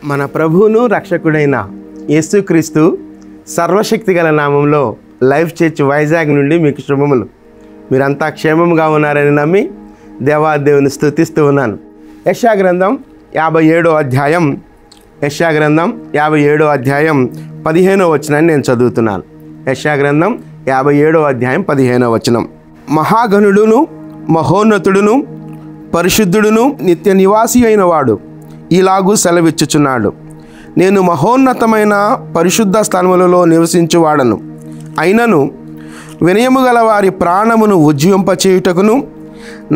మన ప్రభువును రక్షకుడైన యేసుక్రీస్తు సర్వశక్తి గల నామంలో లైఫ్ చర్చ్ వైజాగ్ నుండి మీకు శుభములు. మీరంతా క్షేమంగా ఉన్నారని నమ్మి దేవాదేవుని స్తుతిస్తూ ఉన్నాను. యెషయా గ్రంథం 57వ అధ్యాయం 15వ వచనాన్ని నేను చదువుతున్నాను. యెషయా గ్రంథం 57వ అధ్యాయం 15వ వచనం. మహాగణుడును మహోన్నతుడును పరిశుద్ధుడును నిత్య నివాసి అయిన వాడు ఇలాగూ సెలవిచ్చుచున్నాడు, నేను మహోన్నతమైన పరిశుద్ధ స్థలములలో నివసించువాడను. అయినను వినయము గల వారి ప్రాణమును ఉజ్జీవింపచేయుటకును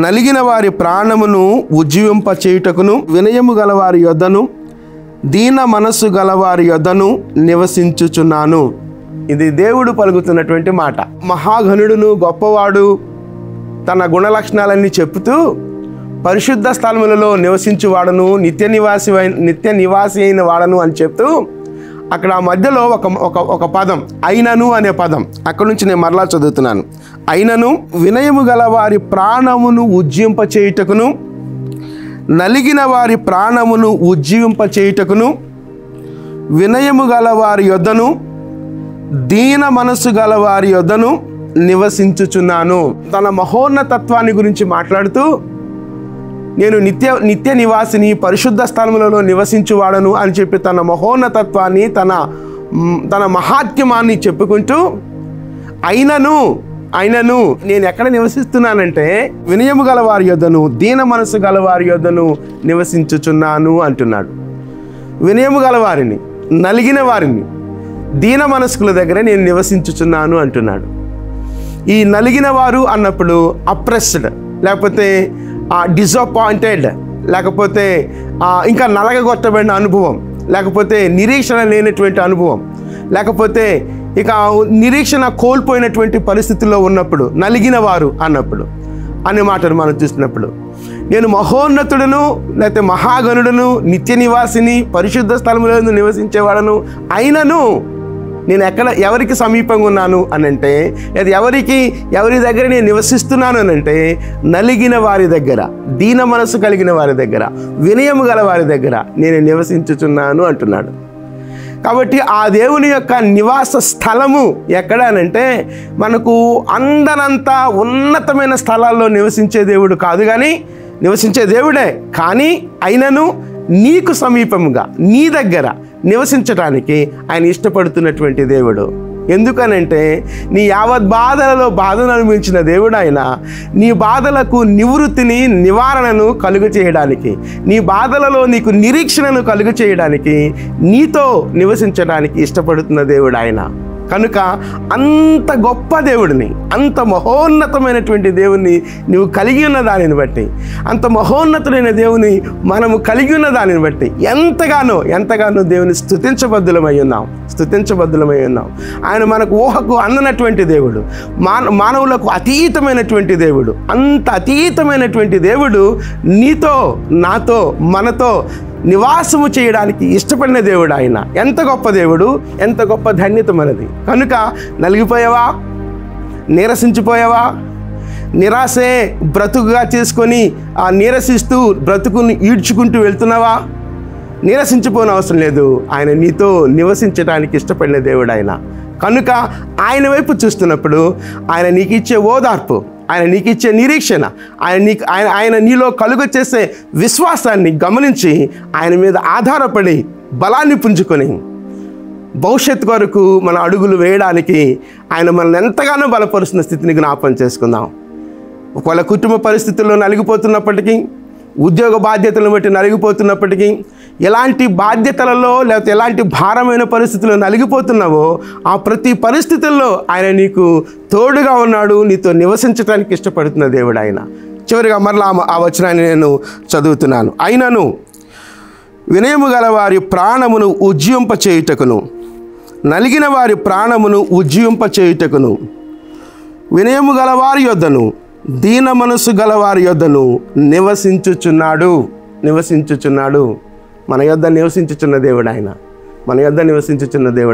నలిగిన వారి ప్రాణమును ఉజ్జీవింపచేయుటకును వినయము గల వారి యొద్దను దీన మనస్సు గల వారి యొద్దను నివసించుచున్నాను. ఇది దేవుడు పలుకుతున్నటువంటి మాట. మహాఘనుడును గొప్పవాడు తన గుణలక్షణాలన్నీ చెప్తూ పరిశుద్ధ స్థలములలో నివసించువాడను నిత్య నివాసి అయిన వాడను అని చెప్తూ అక్కడ మధ్యలో ఒక పదం అయినను అనే పదం, అక్కడ నుంచి నేను మరలా చదువుతున్నాను. అయినను వినయము గల వారి ప్రాణమును ఉజ్జింపచేయుటకును నలిగిన వారి ప్రాణమును ఉజ్జీవింపచేయుటకును వినయము గల వారి యొద్దను దీన మనస్సు గల వారి యొద్దను నివసించుచున్నాను. తన మహోన్నతత్వాన్ని గురించి మాట్లాడుతూ నేను నిత్య నివాసిని పరిశుద్ధ స్థలములలో నివసించువాడను అని చెప్పి తన మహోన్నతత్వాన్ని తన మహాత్మ్యాన్ని చెప్పుకుంటూ అయినను నేను ఎక్కడ నివసిస్తున్నానంటే వినయము గల వారి యొద్దను దీన మనసు గల వారి యొద్దను నివసించుచున్నాను అంటున్నాడు. వినయము గల వారిని నలిగిన వారిని దీన మనస్కుల దగ్గర నేను నివసించుచున్నాను అంటున్నాడు. ఈ నలిగిన వారు అన్నప్పుడు అప్రెస్డ్, లేకపోతే డిసప్పాయింటెడ్, లేకపోతే ఇంకా నలగగొట్టబడిన అనుభవం, లేకపోతే నిరీక్షణ లేనటువంటి అనుభవం, లేకపోతే ఇక నిరీక్షణ కోల్పోయినటువంటి పరిస్థితుల్లో ఉన్నప్పుడు నలిగిన వారు అన్నప్పుడు అనే మాటను మనం చూసినప్పుడు నేను మహోన్నతుడును లేకపోతే మహాగణుడును నిత్య నివాసిని పరిశుద్ధ స్థలములో నివసించేవాడను అయినను నేను ఎవరికి సమీపంగా ఉన్నాను అని అంటే, లేదా ఎవరి దగ్గర నేను నివసిస్తున్నాను అని అంటే నలిగిన వారి దగ్గర, దీన మనసు కలిగిన వారి దగ్గర, వినయము గల వారి దగ్గర నేను నివసించుచున్నాను అంటున్నాడు. కాబట్టి ఆ దేవుని యొక్క నివాస స్థలము ఎక్కడ అనంటే మనకు అందనంత ఉన్నతమైన స్థలాల్లో నివసించే దేవుడు కాదు, కానీ నివసించే దేవుడే, కానీ అయినను నీకు సమీపముగా నీ దగ్గర నివసించడానికి ఆయన ఇష్టపడుతున్నటువంటి దేవుడు. ఎందుకనంటే నీ యావత్ బాధలలో బాధను అనుభవించిన దేవుడు ఆయన. నీ బాధలకు నివృత్తిని నివారణను కలుగ చేయడానికి, నీ బాధలలో నీకు నిరీక్షణను కలుగ చేయడానికి, నీతో నివసించడానికి ఇష్టపడుతున్న దేవుడు ఆయన. కనుక అంత గొప్ప దేవుడిని, అంత మహోన్నతమైనటువంటి దేవుణ్ణి నువ్వు కలిగి ఉన్న దానిని బట్టి, అంత మహోన్నతుడైన దేవుని మనము కలిగి ఉన్న దానిని బట్టి ఎంతగానో దేవుని స్తుతించబద్దులమై ఉన్నాం. ఆయన మనకు ఊహకు అందనటువంటి దేవుడు, మానవులకు అతీతమైనటువంటి దేవుడు. అంత అతీతమైనటువంటి దేవుడు నీతో నాతో మనతో నివాసము చేయడానికి ఇష్టపడిన దేవుడు ఆయన. ఎంత గొప్ప దేవుడు, ఎంత గొప్ప ధన్యత మనది. కనుక నలిగిపోయావా, నీరసించిపోయావా, నిరాశే బ్రతుకుగా చేసుకొని నీరసిస్తూ బ్రతుకుని ఈడ్చుకుంటూ వెళ్తున్నావా? నీరసించిపోయిన అవసరం లేదు. ఆయన నీతో నివసించడానికి ఇష్టపడిన దేవుడు ఆయన. కనుక ఆయన వైపు చూస్తున్నప్పుడు ఆయన నీకు ఇచ్చే ఓదార్పు, ఆయన నీకు ఇచ్చే నిరీక్షణ, ఆయన నీలో కలుగ చేసే విశ్వాసాన్ని గమనించి ఆయన మీద ఆధారపడి బలాన్ని పుంజుకొని భవిష్యత్తు కొరకు మన అడుగులు వేయడానికి ఆయన మనల్ని ఎంతగానో బలపరుస్తున్న స్థితిని జ్ఞాపకం చేసుకుందాం. ఒకవేళ కుటుంబ పరిస్థితుల్లో నలిగిపోతున్నప్పటికీ, ఉద్యోగ బాధ్యతలను బట్టి నలిగిపోతున్నప్పటికీ, ఎలాంటి బాధ్యతలలో లేకపోతే ఎలాంటి భారమైన పరిస్థితుల్లో నలిగిపోతున్నావో ఆ ప్రతి పరిస్థితుల్లో ఆయన నీకు తోడుగా ఉన్నాడు, నీతో నివసించడానికి ఇష్టపడుతున్న దేవుడు ఆయన. చివరిగా మరలా ఆ వచనాన్ని నేను చదువుతున్నాను. అయినను వినయము గల వారి ప్రాణమును ఉజ్జీవింపచేయుటకును నలిగిన వారి ప్రాణమును ఉజ్జీవింపచేయుటకును వినయము గల వారి యొద్దను దీన మనసు గల వారి యొద్దను నివసించుచున్నాడు. మన యొద్ద నివసించుచున్న దేవుడు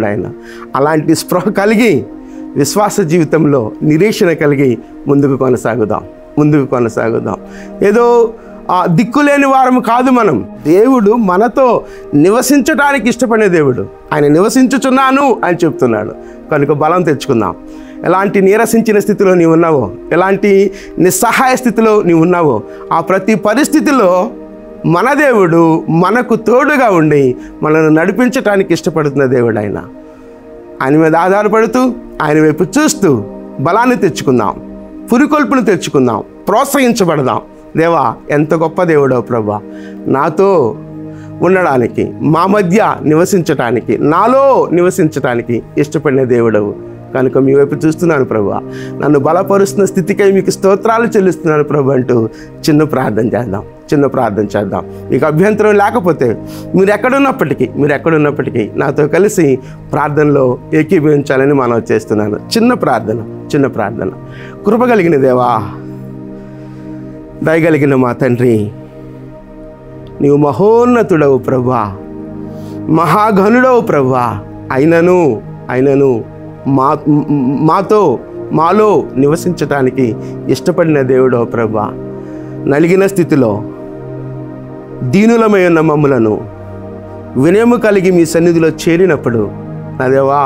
ఆయన. అలాంటి స్పృహ కలిగి విశ్వాస జీవితంలో నిరీక్షణ కలిగి ముందుకు కొనసాగుదాం. ఏదో దిక్కులేని వారము కాదు మనం. దేవుడు మనతో నివసించడానికి ఇష్టపడే దేవుడు. ఆయన నివసించుచున్నాను అని చెప్తున్నాడు. కనుక బలం తెచ్చుకుందాం. ఎలాంటి నీరసించిన స్థితిలో నీవు ఉన్నావో, ఎలాంటి నిస్సహాయ స్థితిలో నీవు ఉన్నావో, ఆ ప్రతి పరిస్థితిలో మన దేవుడు మనకు తోడుగా ఉండి మనల్ని నడిపించడానికి ఇష్టపడుతున్న దేవుడు ఆయన. ఆయన మీద ఆధారపడుతూ, ఆయన వైపు చూస్తూ బలాన్ని తెచ్చుకుందాం, పురికొల్పును తెచ్చుకుందాం, ప్రోత్సహించబడదాం. దేవా, ఎంత గొప్ప దేవుడో ప్రభా, నాతో ఉండడానికి, మా మధ్య నివసించటానికి, నాలో నివసించటానికి ఇష్టపడిన దేవుడవు. కనుక మీ వైపు చూస్తున్నాను ప్రభా, నన్ను బలపరుస్తున్న స్థితికై మీకు స్తోత్రాలు చెల్లిస్తున్నాను ప్రభు అంటూ చిన్న ప్రార్థన చేద్దాం. మీకు అభ్యంతరం లేకపోతే మీరు ఎక్కడున్నప్పటికీ నాతో కలిసి ప్రార్థనలో ఏకీభవించాలని మనవి చేస్తున్నాను. చిన్న ప్రార్థన. కృపగలిగిన దేవా, దయగలిగిన మా తండ్రి, నీవు మహోన్నతుడవు ప్రభా, మహాఘనుడవు ప్రభా. అయినను మాలో నివసించటానికి ఇష్టపడిన దేవుడో ప్రభా. నలిగిన స్థితిలో దీనులమై ఉన్న మమ్ములను వినయము కలిగి మీ సన్నిధిలో చేరినప్పుడు నా దేవా,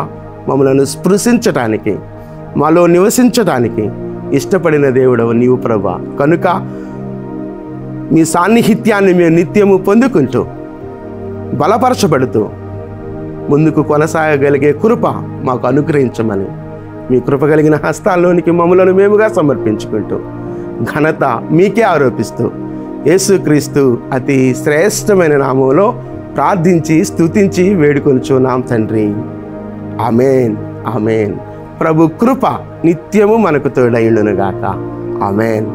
మమ్మలను స్పృశించటానికి, మాలో నివసించటానికి ఇష్టపడిన దేవుడవు నీవు ప్రభా. కనుక మీ సాన్నిహిత్యాన్ని మేము నిత్యము పొందుకుంటూ బలపరచబడుతూ ముందుకు కొనసాగగలిగే కృప మాకు అనుగ్రహించమని మీ కృప కలిగిన హస్తాల్లోనికి మమ్మలను మేముగా సమర్పించుకుంటూ ఘనత మీకే ఆరోపిస్తూ యేసుక్రీస్తు అతి శ్రేష్టమైన నామంలో ప్రార్థించి స్తుతించి వేడుకొనుచున్నాం తండ్రి. ఆమేన్. ప్రభు కృప నిత్యము మనకు తోడైండునుగాక. ఆమేన్.